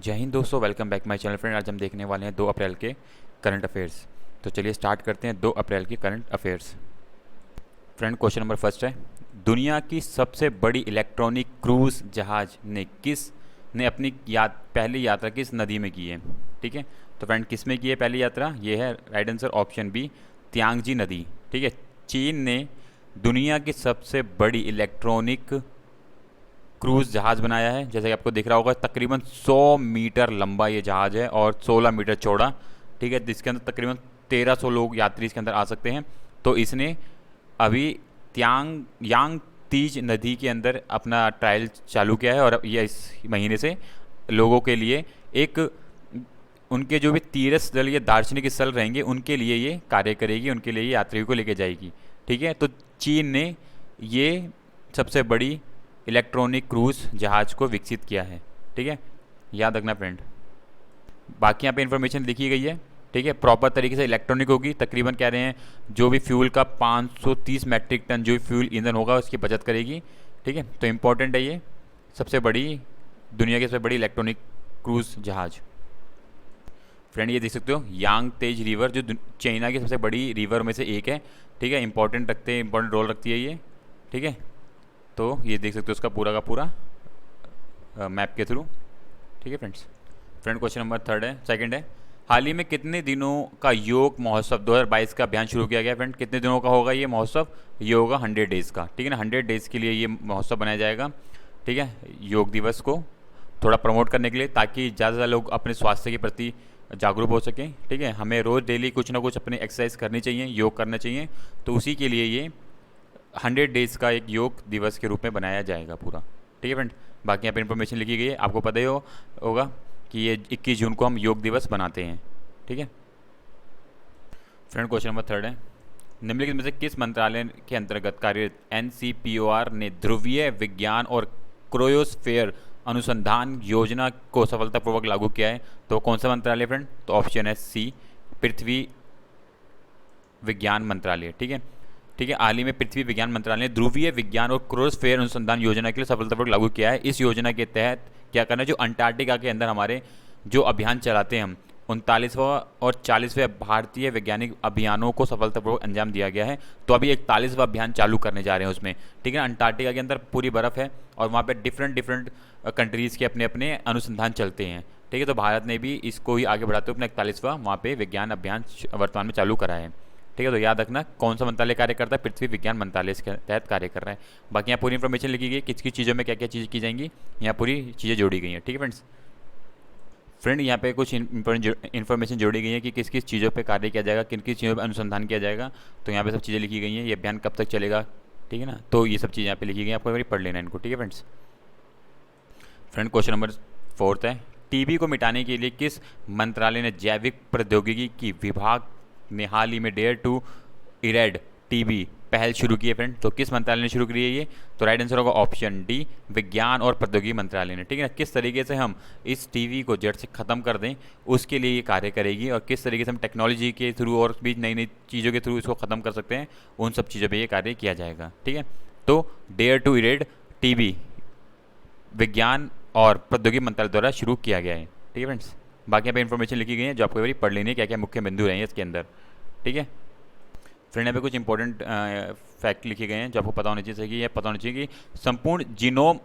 जय हिंद दोस्तों, welcome back my channel friend. आज हम देखने वाले हैं 2 अप्रैल के करंट अफेयर्स। तो चलिए स्टार्ट करते हैं 2 अप्रैल के current affairs. Friend, question number first है, दुनिया की सबसे बड़ी इलेक्ट्रॉनिक क्रूज जहाज ने अपनी पहली यात्रा किस नदी में की है? ठीक है, तो फ्रेंड किस में की है पहली यात्रा? ये है राइट आंसर ऑप्शन बी, त्यांगजी नदी। ठीक है, चीन ने दुनिया की सबसे बड़ी इलेक्ट्रॉनिक क्रूज जहाज़ बनाया है। जैसे कि आपको दिख रहा होगा, तकरीबन 100 मीटर लंबा ये जहाज़ है और 16 मीटर चौड़ा। ठीक है, जिसके अंदर तकरीबन 1300 लोग यात्री इसके अंदर आ सकते हैं। तो इसने अभी यांग तीज नदी के अंदर अपना ट्रायल चालू किया है और ये इस महीने से लोगों के लिए एक उनके जो भी तीर्थ स्थल या दार्शनिक स्थल रहेंगे उनके लिए ये कार्य करेगी, उनके लिए ये यात्रियों को लेके जाएगी। ठीक है, तो चीन ने ये सबसे बड़ी इलेक्ट्रॉनिक क्रूज जहाज को विकसित किया है। ठीक है, याद रखना फ्रेंड। बाकी यहाँ पे इन्फॉर्मेशन लिखी गई है। ठीक है, प्रॉपर तरीके से इलेक्ट्रॉनिक होगी। तकरीबन कह रहे हैं जो भी फ्यूल का 530 मैट्रिक टन जो भी फ्यूल ईंधन होगा उसकी बचत करेगी। ठीक है, तो इम्पोर्टेंट है ये सबसे बड़ी दुनिया की सबसे बड़ी इलेक्ट्रॉनिक क्रूज जहाज। फ्रेंड, ये देख सकते हो यांग तेज रिवर जो चाइना की सबसे बड़ी रिवर में से एक है। ठीक है, इंपॉर्टेंट रोल रखती है ये। ठीक है, तो ये देख सकते हो उसका पूरा का पूरा मैप के थ्रू। ठीक है फ्रेंड्स। क्वेश्चन नंबर सेकंड है, हाल ही में कितने दिनों का योग महोत्सव 2022 का अभियान शुरू किया गया? फ्रेंड, कितने दिनों का होगा ये महोत्सव? ये होगा 100 डेज़ का। ठीक है ना, 100 डेज़ के लिए ये महोत्सव बनाया जाएगा। ठीक है, योग दिवस को थोड़ा प्रमोट करने के लिए, ताकि ज़्यादा से ज़्यादा लोग अपने स्वास्थ्य के प्रति जागरूक हो सकें। ठीक है, हमें रोज़ डेली कुछ ना कुछ अपनी एक्सरसाइज करनी चाहिए, योग करना चाहिए। तो उसी के लिए ये 100 डेज़ का एक योग दिवस के रूप में बनाया जाएगा पूरा। ठीक है फ्रेंड, बाकी यहाँ पे इन्फॉर्मेशन लिखी गई है, आपको पता ही होगा कि ये 21 जून को हम योग दिवस बनाते हैं। ठीक है फ्रेंड, क्वेश्चन नंबर 3 है, निम्नलिखित में से किस मंत्रालय के अंतर्गत कार्यरत NCPOR ने ध्रुवीय विज्ञान और क्रोयोस्फेयर अनुसंधान योजना को सफलतापूर्वक लागू किया है? तो कौन सा मंत्रालय फ्रेंड? तो ऑप्शन है सी, पृथ्वी विज्ञान मंत्रालय। ठीक है, हाल ही में पृथ्वी विज्ञान मंत्रालय ने ध्रुवीय विज्ञान और क्रोयोस्फेयर अनुसंधान योजना के लिए सफलतापूर्वक लागू किया है। इस योजना के तहत क्या करना है, जो अंटार्कटिका के अंदर हमारे जो अभियान चलाते हैं हम, 39वां और 40वें भारतीय वैज्ञानिक अभियानों को सफलतापूर्वक अंजाम दिया गया है। तो अभी 41वां अभियान चालू करने जा रहे हैं उसमें। ठीक है, अंटार्कटिका के अंदर पूरी बर्फ़ है और वहाँ पे डिफरेंट कंट्रीज़ के अपने अपने अनुसंधान चलते हैं। ठीक है, तो भारत ने भी इसको ही आगे बढ़ाते हुए अपना 41वां वहाँ पे विज्ञान अभियान वर्तमान में चालू करा है। ठीक है, तो याद रखना कौन सा मंत्रालय कार्य करता है? पृथ्वी विज्ञान मंत्रालय इसके तहत कार्य कर रहा है। बाकी यहाँ पूरी इन्फॉर्मेशन लिखी गई है, किस किस चीज़ों में क्या क्या चीज़ें की जाएंगी, यहाँ पूरी चीज़ें जोड़ी गई हैं। ठीक है फ्रेंड, यहाँ पे कुछ इन्फॉर्मेशन जोड़ी गई है कि किस किस चीज़ों पे कार्य किया जाएगा, किन किस चीज़ों पे अनुसंधान किया जाएगा। तो यहाँ पे सब चीज़ें लिखी गई हैं, ये अभियान कब तक चलेगा। ठीक है ना, तो ये सब चीज़ें यहाँ पे लिखी गई हैं, आपको एक बार पढ़ लेना इनको। ठीक है फ्रेंड, क्वेश्चन नंबर 4 है, टीबी को मिटाने के लिए किस मंत्रालय ने जैविक प्रौद्योगिकी की विभाग ने हाल ही में डेयर टू इरेड टीबी पहल शुरू की है? फ्रेंड, तो किस मंत्रालय ने शुरू की है ये? तो राइट आंसर होगा ऑप्शन डी, विज्ञान और प्रौद्योगिकी मंत्रालय ने। ठीक है ना, किस तरीके से हम इस टीबी को जड़ से ख़त्म कर दें उसके लिए ये कार्य करेगी, और किस तरीके से हम टेक्नोलॉजी के थ्रू और भी नई नई चीज़ों के थ्रू इसको ख़त्म कर सकते हैं, उन सब चीज़ों पर ये कार्य किया जाएगा। ठीक है, तो डेयर टू इरेड टीबी विज्ञान और प्रौद्योगिकी मंत्रालय द्वारा शुरू किया गया है। ठीक है फ्रेंड्स, बाकी यहाँ पे इन्फॉर्मेशन लिखी गई है जो आपको एक बार पढ़ लेनी है, क्या क्या मुख्य बिंदु रहेंगे इसके अंदर। ठीक है फ्रेंड, यहाँ पे कुछ इंपॉर्टेंट फैक्ट लिखे गए हैं जो आपको पता होना चाहिए। कि यह पता होना चाहिए कि संपूर्ण जीनोम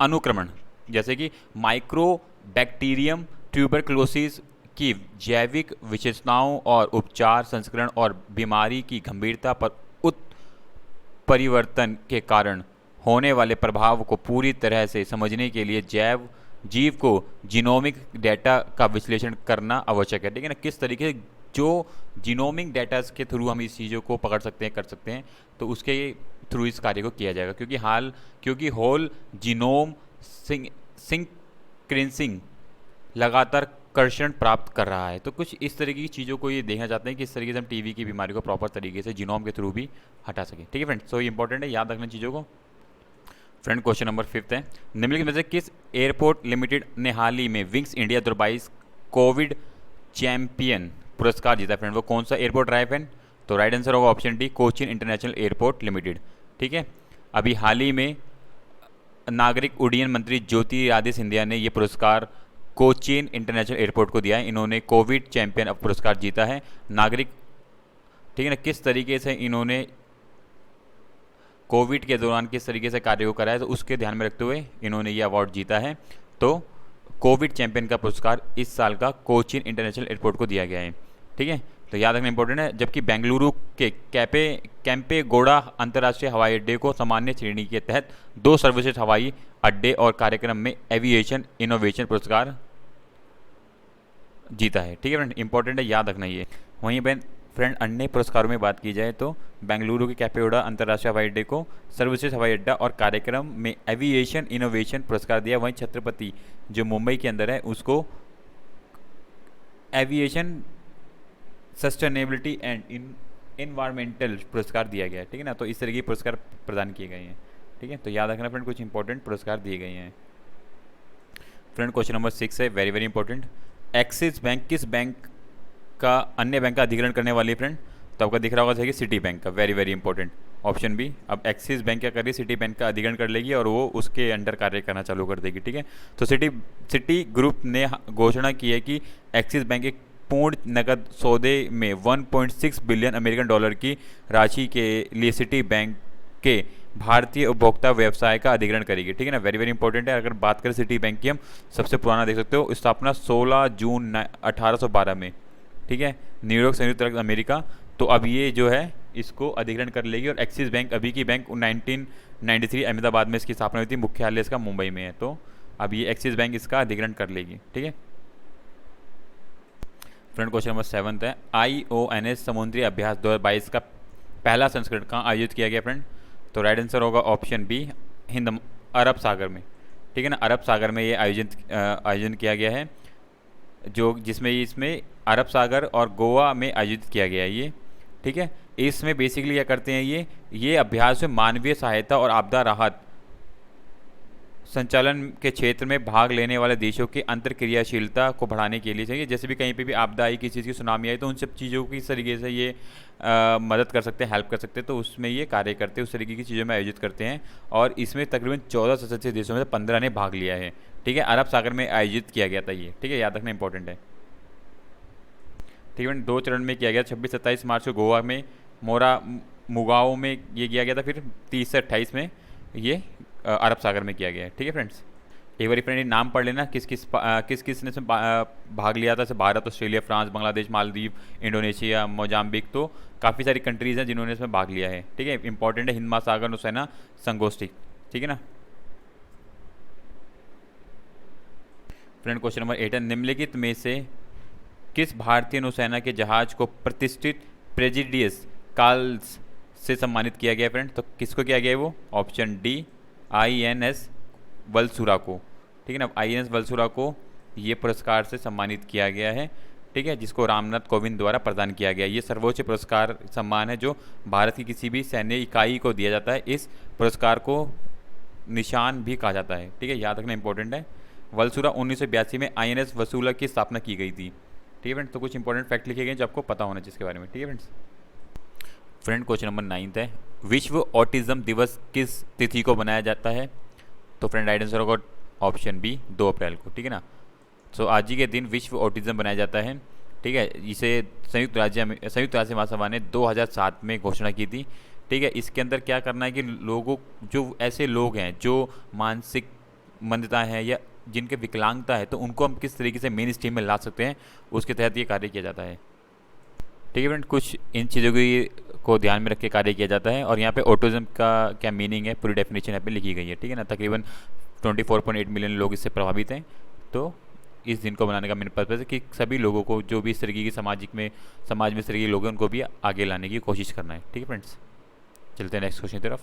अनुक्रमण, जैसे कि माइक्रोबैक्टीरियम ट्यूबरक्लोसिस की जैविक विशेषताओं और उपचार, संस्करण और बीमारी की गंभीरता पर उत्परिवर्तन के कारण होने वाले प्रभाव को पूरी तरह से समझने के लिए जीव को जीनोमिक डेटा का विश्लेषण करना आवश्यक है। ठीक है ना, किस तरीके से जो जीनोमिक डेटा के थ्रू हम इस चीज़ों को पकड़ सकते हैं, कर सकते हैं, तो उसके थ्रू इस कार्य को किया जाएगा। क्योंकि होल जीनोम सिंक्रेंसिंग लगातार कर्षण प्राप्त कर रहा है। तो कुछ इस तरीके की चीज़ों को ये देखना चाहते हैं कि इस तरीके से हम टीबी की बीमारी को प्रॉपर तरीके से जीनोम के थ्रू भी हटा सकें। ठीक है फ्रेंड, सो ये इंपॉर्टेंट है, याद रखना चीज़ों को। फ्रेंड, क्वेश्चन नंबर 5 है, निम्नलिखित में से किस एयरपोर्ट लिमिटेड ने हाल ही में विंग्स इंडिया 2022 कोविड चैंपियन पुरस्कार जीता? फ्रेंड, वो कौन सा एयरपोर्ट रहा है फ्रेंड? तो राइट आंसर होगा option D, Cochin international airport limited. ठीक है, अभी हाल ही में नागरिक उड्डयन मंत्री ज्योतिरादित्य सिंधिया ने ये पुरस्कार कोचीन इंटरनेशनल एयरपोर्ट को दिया है। इन्होंने कोविड चैंपियन पुरस्कार जीता है। नागरिक, ठीक है ना, किस तरीके से इन्होंने कोविड के दौरान किस तरीके से कार्य को करा है, तो उसके ध्यान में रखते हुए इन्होंने ये अवार्ड जीता है। तो कोविड चैंपियन का पुरस्कार इस साल का कोचीन इंटरनेशनल एयरपोर्ट को दिया गया है। ठीक है, तो याद रखना इंपॉर्टेंट है। जबकि बेंगलुरु के कैंपेगौड़ा अंतर्राष्ट्रीय हवाई अड्डे को सामान्य श्रेणी के तहत 2 सर्वश्रेष्ठ हवाई अड्डे और कार्यक्रम में एविएशन इनोवेशन पुरस्कार जीता है। ठीक है फ्रेंड, इंपॉर्टेंट है, याद रखना ये। वहीं पर फ्रेंड अन्य पुरस्कारों में बात की जाए तो बेंगलुरु के कैपेगौड़ा अंतर्राष्ट्रीय हवाई अड्डे को सर्वश्रेष्ठ हवाई अड्डा और कार्यक्रम में एविएशन इनोवेशन पुरस्कार दिया। वहीं छत्रपति जो मुंबई के अंदर है उसको एविएशन सस्टेनेबिलिटी एंड इन्वायरमेंटल पुरस्कार दिया गया है। ठीक है ना, तो इस तरह के पुरस्कार प्रदान किए गए हैं। ठीक है, तो याद रखना फ्रेंड, कुछ इंपॉर्टेंट पुरस्कार दिए गए हैं। फ्रेंड क्वेश्चन नंबर 6 है, very very important. Axis bank किस बैंक का अन्य बैंक का अधिग्रहण करने वाली है फ्रेंड? तो आपका दिख रहा होगा कि सिटी बैंक का, very very important. Option B, अब एक्सिस बैंक क्या कर रही है, सिटी बैंक का अधिग्रहण कर लेगी और वो उसके अंडर कार्य करना चालू कर देगी। ठीक है, तो सिटी ग्रुप ने घोषणा की है कि एक्सिस बैंक एक पूर्ण नकद सौदे में 1.6 बिलियन अमेरिकन डॉलर की राशि के लिए सिटी बैंक के भारतीय उपभोक्ता व्यवसाय का अधिग्रहण करेगी। ठीक है ना, वेरी वेरी इंपॉर्टेंट है। अगर बात करें सिटी बैंक की, हम सबसे पुराना देख सकते हो, स्थापना 16 जून 1812 में, ठीक है, न्यूयॉर्क संयुक्त राज्य अमेरिका। तो अब ये जो है इसको अधिग्रहण कर लेगी। और एक्सिस बैंक अभी की बैंक 1993 अहमदाबाद में इसकी स्थापना हुई थी, मुख्यालय इसका मुंबई में है। तो अब ये एक्सिस बैंक इसका अधिग्रहण कर लेगी। ठीक है फ्रेंड, क्वेश्चन नंबर 7 है, IONS समुद्री अभ्यास 2022 का पहला संस्करण कहाँ आयोजित किया गया फ्रेंड? तो राइट आंसर होगा ऑप्शन बी, हिंद अरब सागर में। ठीक है ना, अरब सागर में ये आयोजन किया गया है, जो इसमें अरब सागर और गोवा में आयोजित किया गया है ये। ठीक है, इसमें बेसिकली क्या करते हैं, ये अभ्यास में मानवीय सहायता और आपदा राहत संचालन के क्षेत्र में भाग लेने वाले देशों की अंतरक्रियाशीलता को बढ़ाने के लिए चाहिए। जैसे भी कहीं पे भी आपदा आई, किसी चीज़ की सुनामी आई, तो उन सब चीज़ों की इस तरीके से ये मदद कर सकते हैं, हेल्प कर सकते हैं। तो उसमें ये कार्य करते हैं, उस तरीके की चीज़ों में आयोजित करते हैं। और इसमें तकरीबन 14 सदस्य देशों में से 15 ने भाग लिया है। ठीक है, अरब सागर में आयोजित किया गया था ये। ठीक है, याद रखना इंपॉर्टेंट है। ठीक है, 2 चरण में किया गया, 26-27 मार्च को गोवा में मुगाओ में ये किया गया था, फिर 30 से 28 में ये अरब सागर में किया गया है। ठीक है फ्रेंड्स, एक बार फ्रेंड नाम पढ़ लेना, किस किस ने इसमें भाग लिया था। जैसे Bharat, Australia, France, Bangladesh, Maldives, Indonesia, Mozambique, तो काफ़ी सारी कंट्रीज़ हैं जिन्होंने इसमें भाग लिया है। ठीक है, इंपॉर्टेंट है, हिंद महासागर नौसेना संगोष्ठी। ठीक है ना फ्रेंड, क्वेश्चन नंबर 8 है, निम्नलिखित में से किस भारतीय नौसेना के जहाज को प्रतिष्ठित प्रेजिडियस कार्ल्स से सम्मानित किया गया फ्रेंड? तो किसको किया गया है वो? ऑप्शन डी, INS वलसुरा को। ठीक है ना, INS वलसुरा को ये पुरस्कार से सम्मानित किया गया है। ठीक है, जिसको रामनाथ कोविंद द्वारा प्रदान किया गया। ये सर्वोच्च पुरस्कार सम्मान है जो भारत की किसी भी सैन्य इकाई को दिया जाता है। इस पुरस्कार को निशान भी कहा जाता है। ठीक है, याद रखना इंपॉर्टेंट है। वलसुरा 1982 में INS वसूला की स्थापना की गई थी। ठीक है फ्रेंड, तो कुछ इंपॉर्टेंट फैक्ट लिखे गए जो आपको पता होना जिसके बारे में। ठीक है फ्रेंड, क्वेश्चन नंबर 9 है, विश्व ऑटिज्म दिवस किस तिथि को मनाया जाता है? तो फ्रेंड राइट आंसर होगा ऑप्शन बी, 2 अप्रैल को। ठीक है ना, सो आज ही के दिन विश्व ऑटिज्म मनाया जाता है। ठीक है, इसे संयुक्त राज्य महासभा ने 2007 में घोषणा की थी। ठीक है, इसके अंदर क्या करना है कि लोगों, जो ऐसे लोग हैं जो मानसिक मंदता है या जिनके विकलांगता है, तो उनको हम किस तरीके से मेन स्ट्रीम में ला सकते हैं, उसके तहत ये कार्य किया जाता है। ठीक है फ्रेंड, कुछ इन चीज़ों को ध्यान में रख के कार्य किया जाता है। और यहाँ पे ऑटिज्म का क्या मीनिंग है, पूरी डेफिनेशन यहाँ पे लिखी गई है। ठीक है ना, तकरीबन 24.8 मिलियन लोग इससे प्रभावित हैं। तो इस दिन को बनाने का मेन पर्पज़ है कि सभी लोगों को, जो भी इस तरीके की समाज में इस तरीके के लोग हैं, उनको भी आगे लाने की कोशिश करना है। ठीक है फ्रेंड्स, चलते हैं नेक्स्ट क्वेश्चन की तरफ।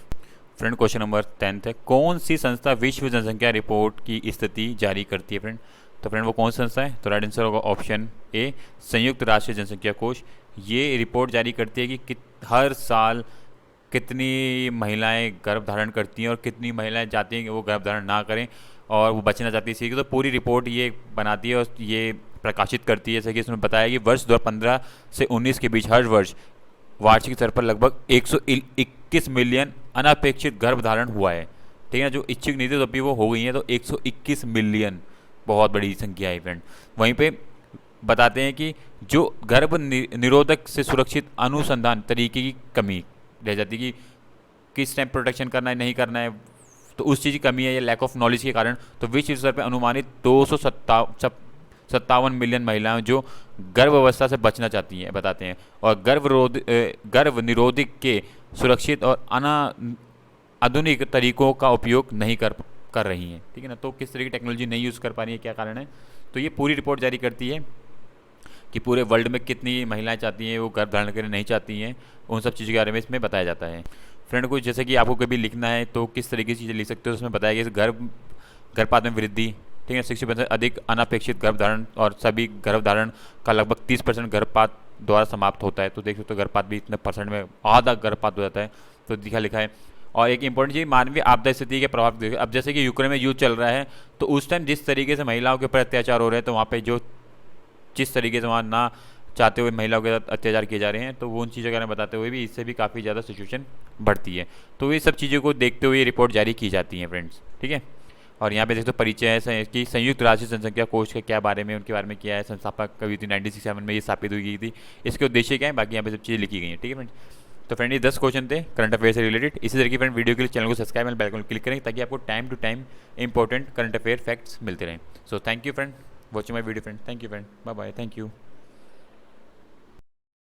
फ्रेंड क्वेश्चन नंबर 10 है, कौन सी संस्था विश्व जनसंख्या रिपोर्ट की स्थिति जारी करती है फ्रेंड? तो फ्रेंड वो कौन सी संस्था है? तो राइट आंसर होगा ऑप्शन ए, संयुक्त राष्ट्र जनसंख्या कोष। ये रिपोर्ट जारी करती है कि हर साल कितनी महिलाएं गर्भ धारण करती हैं और कितनी महिलाएं चाहती हैं कि वो गर्भ धारण ना करें और वो बचना चाहती है। तो पूरी रिपोर्ट ये बनाती है और ये प्रकाशित करती है। जैसे कि इसमें बताया कि वर्ष 2015 से 19 के बीच हर वर्ष वार्षिक स्तर पर लगभग 121 मिलियन अनपेक्षित गर्भ धारण हुआ है। ठीक है, जो इच्छुक नहीं थे तो अभी वो हो गई हैं, तो 121 मिलियन। बहुत बड़ी संख्या है फ्रेंड। वहीं पे बताते हैं कि जो गर्भ निरोधक से सुरक्षित अनुसंधान तरीके की कमी रह जाती है कि किस टाइम प्रोटेक्शन करना है नहीं करना है, तो उस चीज़ की कमी है या लैक ऑफ नॉलेज के कारण। तो विश्व स्तर पर अनुमानित 257 मिलियन महिलाएं जो गर्भ अवस्था से बचना चाहती हैं बताते हैं, और गर्भ निरोधक के सुरक्षित और आधुनिक तरीकों का उपयोग नहीं कर रही हैं। ठीक है ना, तो किस तरह की टेक्नोलॉजी नहीं यूज़ कर पा रही है, क्या कारण है। तो ये पूरी रिपोर्ट जारी करती है कि पूरे वर्ल्ड में कितनी महिलाएं चाहती हैं वो गर्भ धारण करना नहीं चाहती हैं, उन सब चीज़ों के बारे में इसमें बताया जाता है। फ्रेंड को जैसे कि आपको कभी लिखना है तो किस तरीके की चीज़ें लिख सकते हो, उसमें बताया गया गर्भपात में वृद्धि, ठीक है, 60% अधिक अनपेक्षित गर्भधारण, और सभी गर्भधारण का लगभग 30% गर्भपात द्वारा समाप्त होता है। तो देख सकते हो गर्भपात भी इतने परसेंट में आधा गर्भपात हो जाता है, तो लिखा है। और एक इंपॉर्टेंट चीज़, मानवीय आपदा स्थिति के प्रभाव देखिए। अब जैसे कि यूक्रेन में युद्ध चल रहा है, तो उस टाइम जिस तरीके से महिलाओं के ऊपर अत्याचार हो रहे हैं, तो वहाँ पे जो जिस तरीके से वहाँ ना चाहते हुए महिलाओं के साथ अत्याचार किए जा रहे हैं, तो वो उन चीज़ों के बारे में बताते हुए भी इससे भी काफ़ी ज़्यादा सिचुएशन बढ़ती है। तो ये सब चीज़ों को देखते हुए रिपोर्ट जारी की जाती है फ्रेंड्स। ठीक है, और यहाँ पे देखो परिचय है कि संयुक्त राष्ट्र जनसंख्या कोष के क्या बारे में, उनके बारे में क्या है, संस्थापक कभी थी 1967 में ये स्थापित हुई थी, इसके उद्देश्य क्या है, बाकी यहाँ पे सब चीज़ें लिखी गई हैं। ठीक है फ्रेंड, तो फ्रेंड ये 10 क्वेश्चन थे करंट अफेयर से रिलेटेड। इसी तरह की फ्रेंड वीडियो के लिए चैनल को subscribe and bell icon click करें ताकि आपको time to time important current affair facts मिलते रहें। So thank you friend watching my video friend, thank you friend, bye bye, thank you.